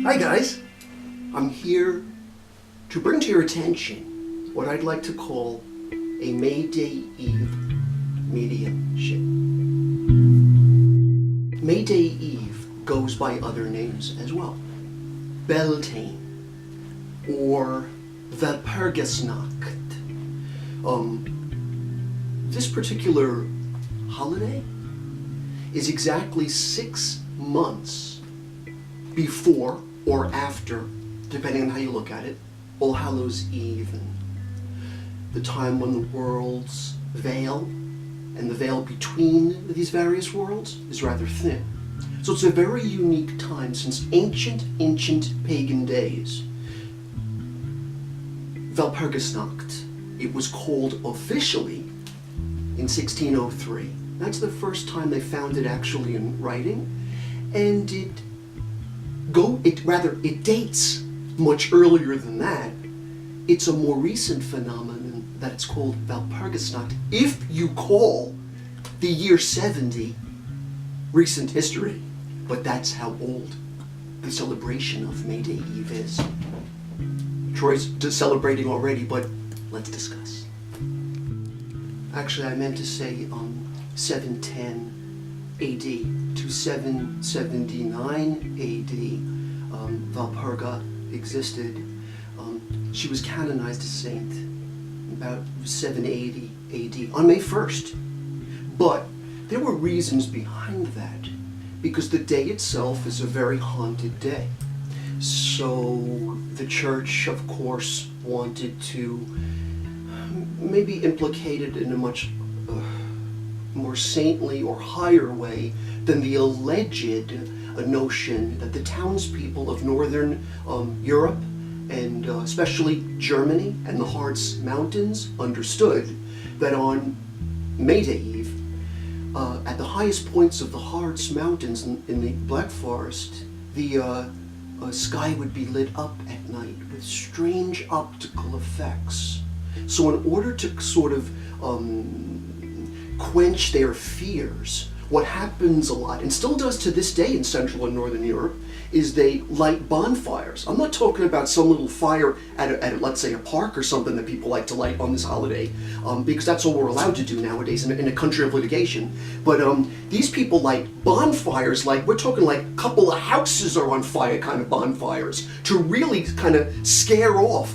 Hi guys, I'm here to bring to your attention what I'd like to call a May Day Eve mediumship. May Day Eve goes by other names as well. Beltane or Walpurgisnacht. This particular holiday is exactly 6 months before or after, depending on how you look at it, All Hallows Eve, and the time when the worlds veil, and the veil between these various worlds is rather thin. So it's a very unique time since ancient pagan days. Walpurgisnacht, it was called officially in 1603. That's the first time they found it actually in writing, and it dates much earlier than that. It's a more recent phenomenon that it's called Walpurgisnacht, if you call the year 70 recent history. But that's how old the celebration of May Day Eve is. Troy's celebrating already, but let's discuss. Actually, I meant to say 710 AD to 779 AD, Walpurga existed. She was canonized as saint about 780 AD on May 1st. But there were reasons behind that, because the day itself is a very haunted day. So the church, of course, wanted to maybe implicate it in a much more saintly or higher way than the alleged notion that the townspeople of northern Europe, and especially Germany and the Harz Mountains, understood that on May Day Eve, at the highest points of the Harz Mountains in the Black Forest, the sky would be lit up at night with strange optical effects. So in order to sort of quench their fears, what happens a lot, and still does to this day in Central and Northern Europe, is they light bonfires. I'm not talking about some little fire at let's say, a park or something that people like to light on this holiday, because that's all we're allowed to do nowadays in a country of litigation. But these people light bonfires, like we're talking like a couple of houses are on fire kind of bonfires, to really kind of scare off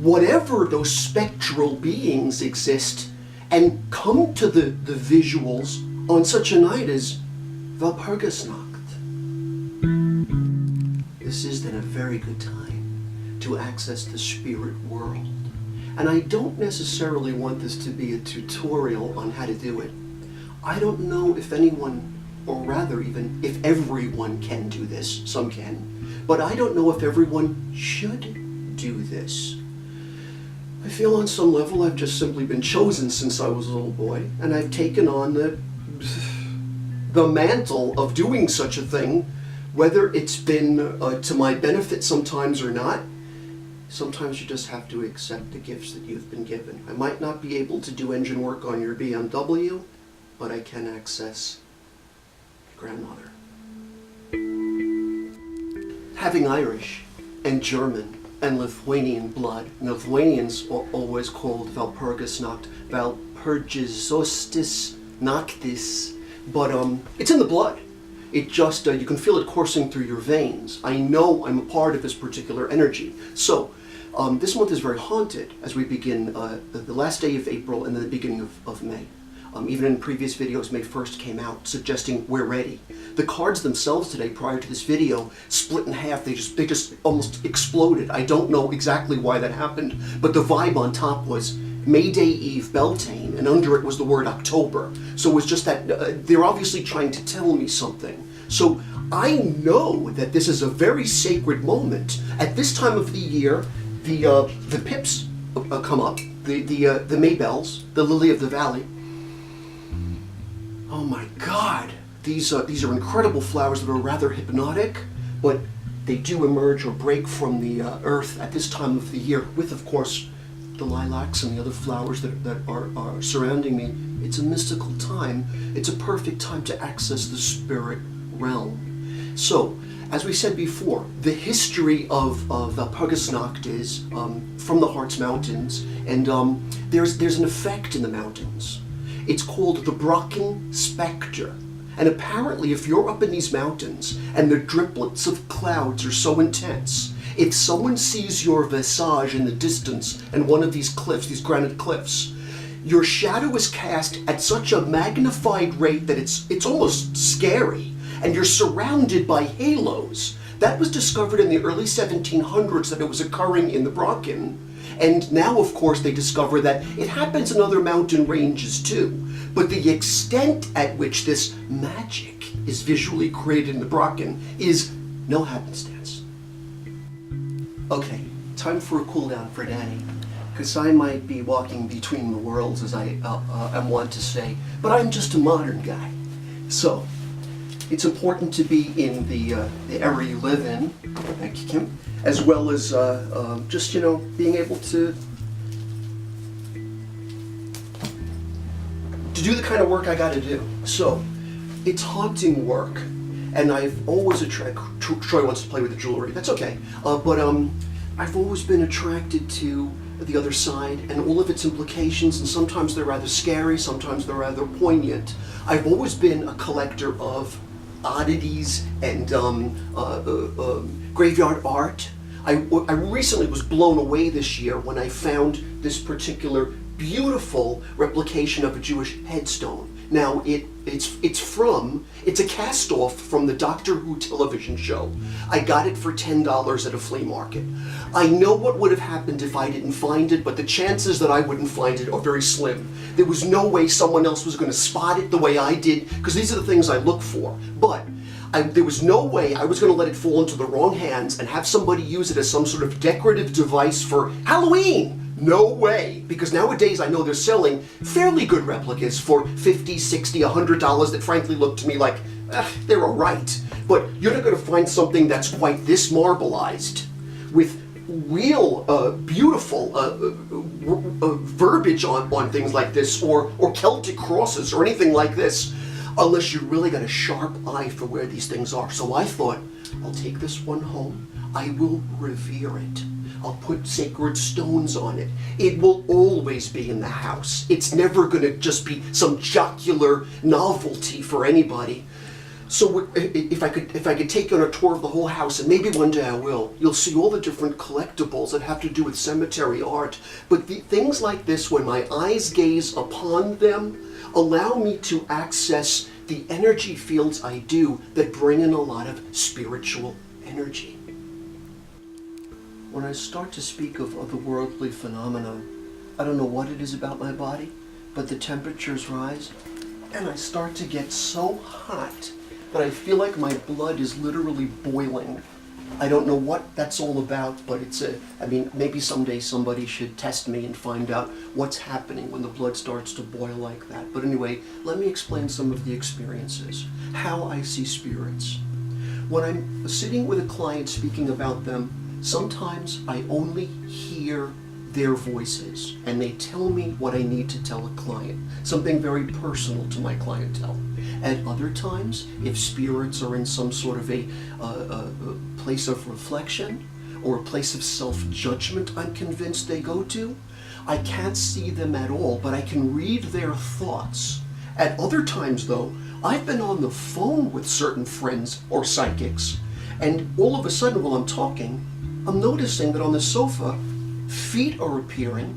whatever those spectral beings exist and come to the visuals on such a night as Walpurgisnacht. This is then a very good time to access the spirit world. And I don't necessarily want this to be a tutorial on how to do it. I don't know if anyone, or rather even if everyone can do this. Some can. But I don't know if everyone should do this. I feel on some level I've just simply been chosen since I was a little boy, and I've taken on the mantle of doing such a thing, whether it's been to my benefit sometimes or not. Sometimes you just have to accept the gifts that you've been given. I might not be able to do engine work on your BMW, but I can access your grandmother. Having Irish and German and Lithuanian blood, and Lithuanians are always called Walpurgisnacht, Walpurgisostis Nactis, but it's in the blood. It just, you can feel it coursing through your veins. I know I'm a part of this particular energy. So, this month is very haunted as we begin the last day of April and then the beginning of May. Even in previous videos, May 1st came out suggesting we're ready. The cards themselves today, prior to this video, split in half. They just almost exploded. I don't know exactly why that happened, but the vibe on top was May Day Eve Beltane, and under it was the word October. So it was just that they're obviously trying to tell me something. So I know that this is a very sacred moment. At this time of the year, the pips come up, the maybells, the lily of the valley. Oh my God, these are incredible flowers that are rather hypnotic, but they do emerge or break from the earth at this time of the year, with, of course, the lilacs and the other flowers that are surrounding me. It's a mystical time. It's a perfect time to access the spirit realm. So, as we said before, the history of Walpurgisnacht is from the Harz Mountains, and there's an effect in the mountains. It's called the Brocken Spectre. And apparently, if you're up in these mountains and the driplets of clouds are so intense, if someone sees your visage in the distance and one of these cliffs, these granite cliffs, your shadow is cast at such a magnified rate that it's almost scary, and you're surrounded by halos. That was discovered in the early 1700s, that it was occurring in the Brocken. And now, of course, they discover that it happens in other mountain ranges too. But the extent at which this magic is visually created in the Brocken is no happenstance. Okay, time for a cool down for Danny, because I might be walking between the worlds, as I am wont to say, but I'm just a modern guy. So, it's important to be in the era you live in, thank you, Kim, as well as just, being able to do the kind of work I got to do. So, it's haunting work, and I've always Troy wants to play with the jewelry. That's okay, but I've always been attracted to the other side and all of its implications, and sometimes they're rather scary, sometimes they're rather poignant. I've always been a collector of oddities and graveyard art. I recently was blown away this year when I found this particular beautiful replication of a Jewish headstone. Now, it's a cast-off from the Doctor Who television show. I got it for $10 at a flea market. I know what would have happened if I didn't find it, but the chances that I wouldn't find it are very slim. There was no way someone else was going to spot it the way I did, because these are the things I look for. But there was no way I was going to let it fall into the wrong hands and have somebody use it as some sort of decorative device for Halloween. No way, because nowadays I know they're selling fairly good replicas for $50, $60, $100 that frankly look to me like, they're all right. But you're not going to find something that's quite this marbleized with real beautiful verbiage on things like this, or Celtic crosses or anything like this, unless you really got a sharp eye for where these things are. So I thought, I'll take this one home, I will revere it. I'll put sacred stones on it. It will always be in the house. It's never going to just be some jocular novelty for anybody. So if I could take you on a tour of the whole house, and maybe one day I will, you'll see all the different collectibles that have to do with cemetery art. But things like this, when my eyes gaze upon them, allow me to access the energy fields I do that bring in a lot of spiritual energy. When I start to speak of otherworldly phenomena, I don't know what it is about my body, but the temperatures rise, and I start to get so hot that I feel like my blood is literally boiling. I don't know what that's all about, but maybe someday somebody should test me and find out what's happening when the blood starts to boil like that. But anyway, let me explain some of the experiences, how I see spirits. When I'm sitting with a client speaking about them, sometimes I only hear their voices, and they tell me what I need to tell a client, something very personal to my clientele. At other times, if spirits are in some sort of a place of reflection or a place of self-judgment I'm convinced they go to, I can't see them at all, but I can read their thoughts. At other times, though, I've been on the phone with certain friends or psychics, and all of a sudden while I'm talking, I'm noticing that on the sofa, feet are appearing,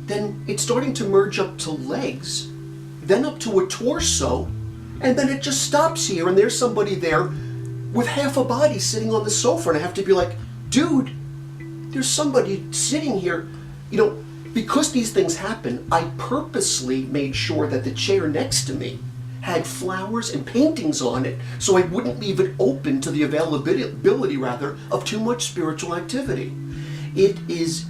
then it's starting to merge up to legs, then up to a torso, and then it just stops here, and there's somebody there with half a body sitting on the sofa, and I have to be like, dude, there's somebody sitting here. Because these things happen, I purposely made sure that the chair next to me had flowers and paintings on it, so I wouldn't leave it open to the availability of too much spiritual activity. It's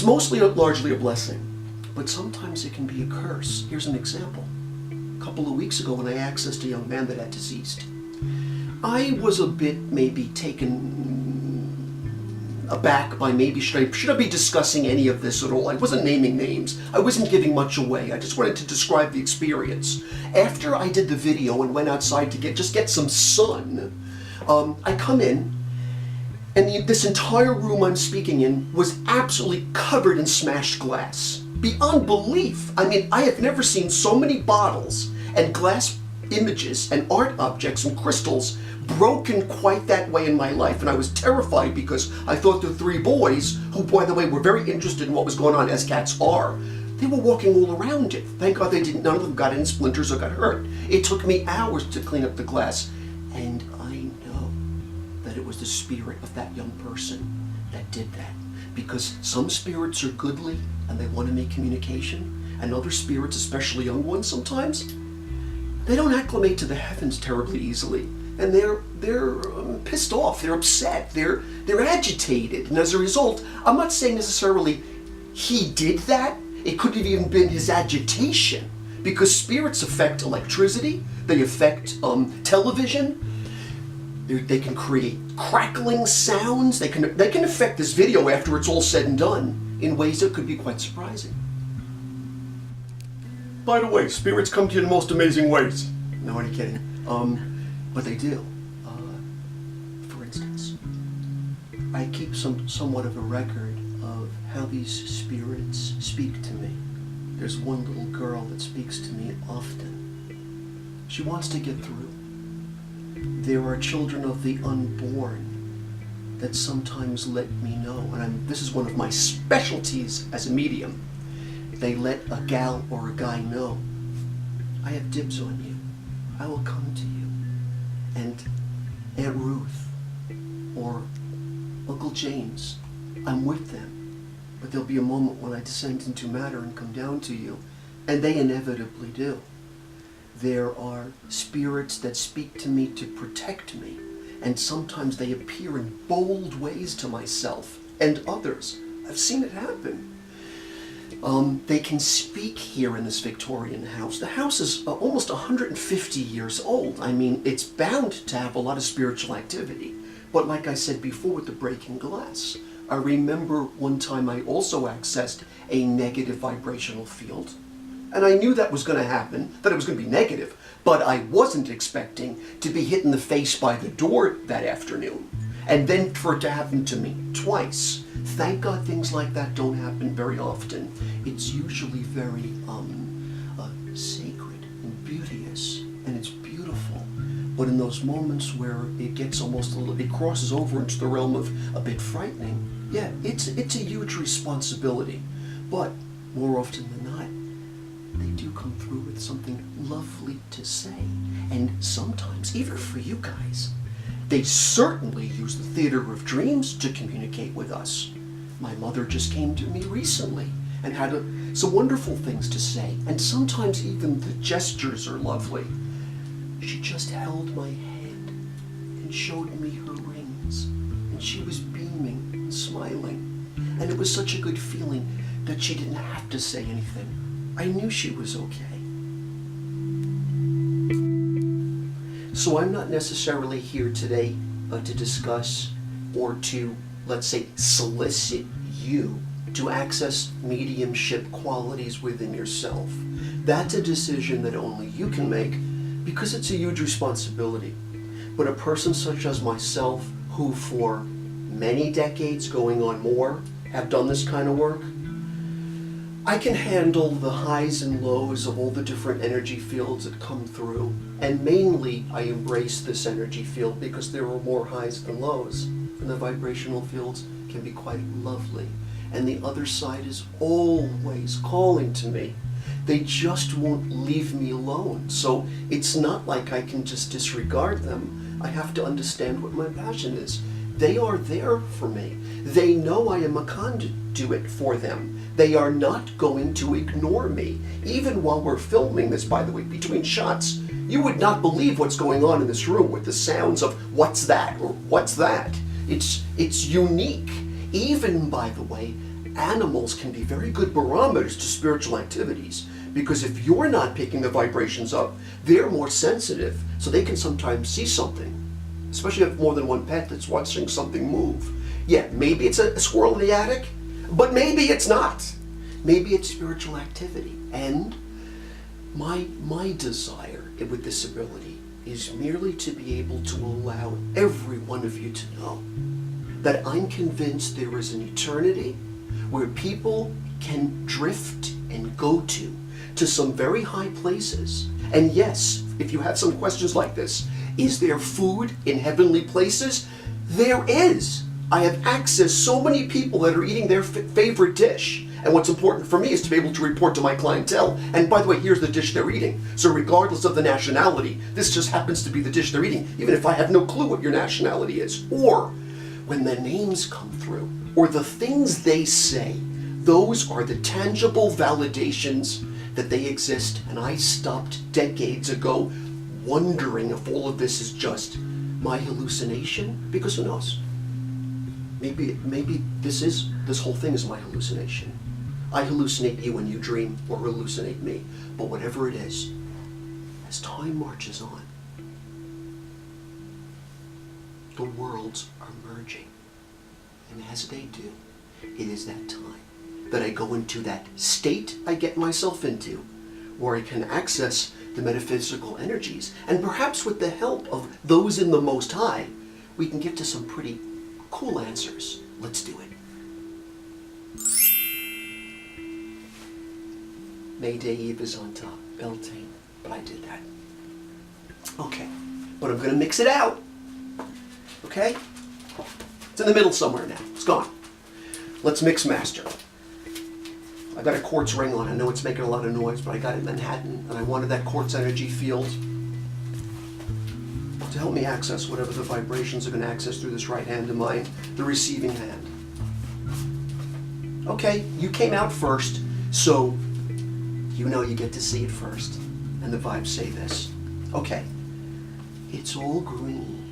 largely a blessing, but sometimes it can be a curse. Here's an example. A couple of weeks ago when I accessed a young man that had deceased, I was a bit maybe taken aback by should I be discussing any of this at all? I wasn't naming names. I wasn't giving much away. I just wanted to describe the experience. After I did the video and went outside to get some sun, I come in, and this entire room I'm speaking in was absolutely covered in smashed glass. Beyond belief. I mean, I have never seen so many bottles and glass images and art objects and crystals broken quite that way in my life. And I was terrified because I thought the three boys, who, by the way, were very interested in what was going on, as cats are, they were walking all around it. Thank God they didn't, none of them got any splinters or got hurt. It took me hours to clean up the glass. And I know that it was the spirit of that young person that did that. Because some spirits are goodly and they want to make communication, and other spirits, especially young ones sometimes, they don't acclimate to the heavens terribly easily, and they're pissed off, they're upset, they're agitated, and as a result, I'm not saying necessarily he did that. It could have even been his agitation, because spirits affect electricity, they affect television. They can create crackling sounds. They can affect this video after it's all said and done in ways that could be quite surprising. By the way, spirits come to you in the most amazing ways. No, I'm kidding. But they do. For instance, I keep somewhat of a record of how these spirits speak to me. There's one little girl that speaks to me often. She wants to get through. There are children of the unborn that sometimes let me know, and this is one of my specialties as a medium. They let a gal or a guy know, I have dibs on you. I will come to you. And Aunt Ruth or Uncle James, I'm with them. But there'll be a moment when I descend into matter and come down to you. And they inevitably do. There are spirits that speak to me to protect me, and sometimes they appear in bold ways to myself and others. I've seen it happen. They can speak here in this Victorian house. The house is almost 150 years old. I mean, it's bound to have a lot of spiritual activity. But like I said before with the breaking glass, I remember one time I also accessed a negative vibrational field. And I knew that was going to happen, that it was going to be negative, but I wasn't expecting to be hit in the face by the door that afternoon. And then for it to happen to me twice. Thank God things like that don't happen very often. It's usually very sacred and beauteous, and it's beautiful. But in those moments where it gets almost a little, it crosses over into the realm of a bit frightening, yeah, it's a huge responsibility. But more often than not, they do come through with something lovely to say. And sometimes, even for you guys, they certainly use the theater of dreams to communicate with us. My mother just came to me recently and had some wonderful things to say. And sometimes even the gestures are lovely. She just held my hand and showed me her rings. And she was beaming and smiling. And it was such a good feeling that she didn't have to say anything. I knew she was okay. So I'm not necessarily here today to discuss or to, let's say, solicit you to access mediumship qualities within yourself. That's a decision that only you can make because it's a huge responsibility. But a person such as myself, who for many decades, going on more, have done this kind of work, I can handle the highs and lows of all the different energy fields that come through. And mainly, I embrace this energy field because there are more highs than lows. And the vibrational fields can be quite lovely. And the other side is always calling to me. They just won't leave me alone. So it's not like I can just disregard them. I have to understand what my passion is. They are there for me. They know I am a conduit for them. They are not going to ignore me. Even while we're filming this, by the way, between shots, you would not believe what's going on in this room with the sounds of what's that or what's that. It's unique. Even, by the way, animals can be very good barometers to spiritual activities, because if you're not picking the vibrations up, they're more sensitive, so they can sometimes see something. Especially if you have more than one pet that's watching something move. Yeah, maybe it's a squirrel in the attic, but maybe it's not. Maybe it's spiritual activity. And my desire with this ability is merely to be able to allow every one of you to know that I'm convinced there is an eternity where people can drift and go to some very high places. And yes, if you have some questions like this, is there food in heavenly places? There is. I have accessed so many people that are eating their favorite dish. And what's important for me is to be able to report to my clientele. And by the way, here's the dish they're eating. So regardless of the nationality, this just happens to be the dish they're eating, even if I have no clue what your nationality is. Or when the names come through, or the things they say, those are the tangible validations that they exist. And I stopped decades ago wondering if all of this is just my hallucination, because who knows? Maybe this whole thing is my hallucination. I hallucinate you when you dream, or hallucinate me. But whatever it is, as time marches on, the worlds are merging. And as they do, it is that time that I go into that state I get myself into, where I can access the metaphysical energies. And perhaps with the help of those in the Most High, we can get to some pretty cool answers. Let's do it. Mayday Eve is on top. Beltane. But I did that. Okay. But I'm going to mix it out. Okay? It's in the middle somewhere now. It's gone. Let's mix master. I got a quartz ring on. I know it's making a lot of noise, but I got it in Manhattan, and I wanted that quartz energy field to help me access whatever the vibrations are going to access through this right hand of mine, the receiving hand. Okay, you came out first, so you know you get to see it first. And the vibes say this. Okay, it's all green.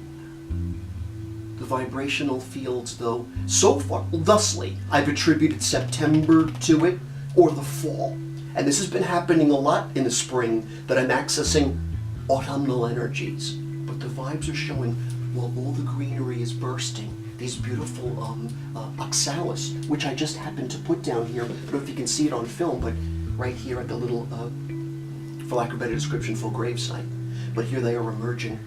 The vibrational fields, though, so far, thusly, I've attributed September to it, or the fall. And this has been happening a lot in the spring, that I'm accessing autumnal energies. But the vibes are showing, well, all the greenery is bursting. These beautiful oxalis, which I just happened to put down here. I don't know if you can see it on film, but right here at the little, for lack of a better description, full gravesite. But here they are emerging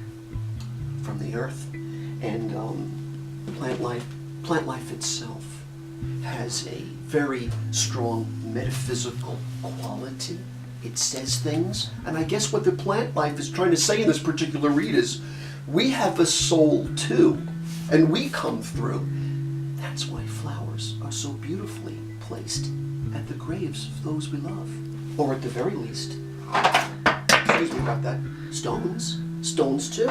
from the earth. And plant life itself has a very strong metaphysical quality. It says things, and I guess what the plant life is trying to say in this particular read is, we have a soul too, and we come through. That's why flowers are so beautifully placed at the graves of those we love. Or at the very least, excuse me about that, stones too.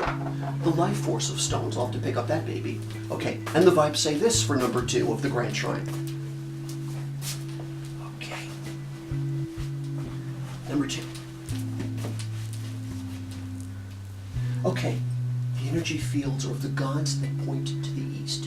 The life force of stones. I'll have to pick up that baby. Okay, and the vibes say this for number 2 of the Grand Shrine. Okay. Number 2. Okay, the energy fields are of the gods that point to the east.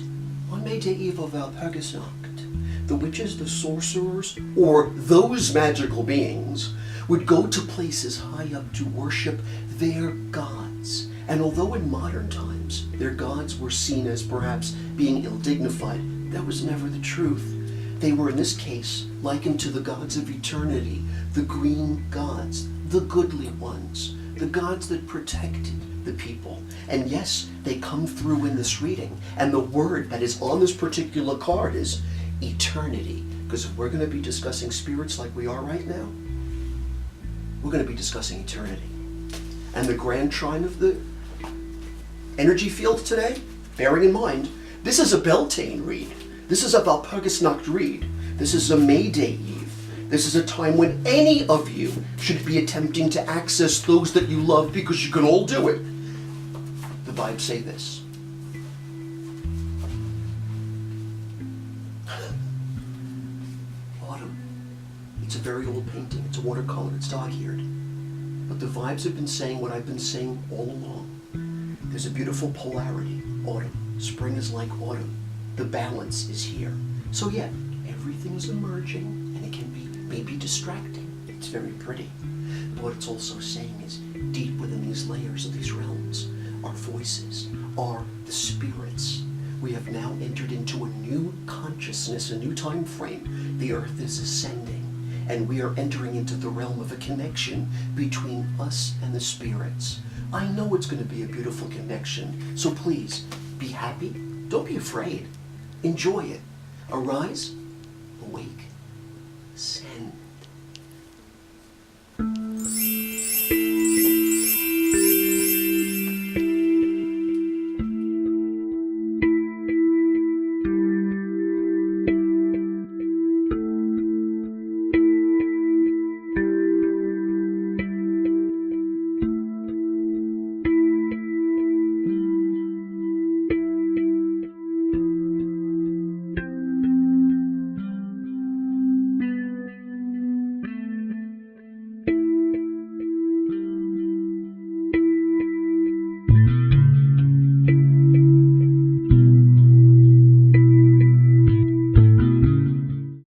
On Mayday Eve of Walpurgisnacht, the witches, the sorcerers, or those magical beings would go to places high up to worship their gods. And although in modern times their gods were seen as perhaps being ill-dignified, that was never the truth. They were in this case likened to the gods of eternity, the green gods, the goodly ones, the gods that protected the people. And yes, they come through in this reading. And the word that is on this particular card is eternity. Because if we're going to be discussing spirits like we are right now, we're going to be discussing eternity. And the grand shrine of the energy field today, bearing in mind, this is a Beltane read. This is a Walpurgisnacht read. This is a Mayday Eve. This is a time when any of you should be attempting to access those that you love, because you can all do it. The vibes say this. Autumn. It's a very old painting. It's a watercolor. It's dog-eared. But the vibes have been saying what I've been saying all along. There's a beautiful polarity. Autumn. Spring is like autumn. The balance is here. So yeah, everything's emerging, and it can be maybe distracting. It's very pretty. But what it's also saying is, deep within these layers of these realms are voices, are the spirits. We have now entered into a new consciousness, a new time frame. The earth is ascending, and we are entering into the realm of a connection between us and the spirits, I know it's going to be a beautiful connection. So please, be happy. Don't be afraid. Enjoy it. Arise, awake, send.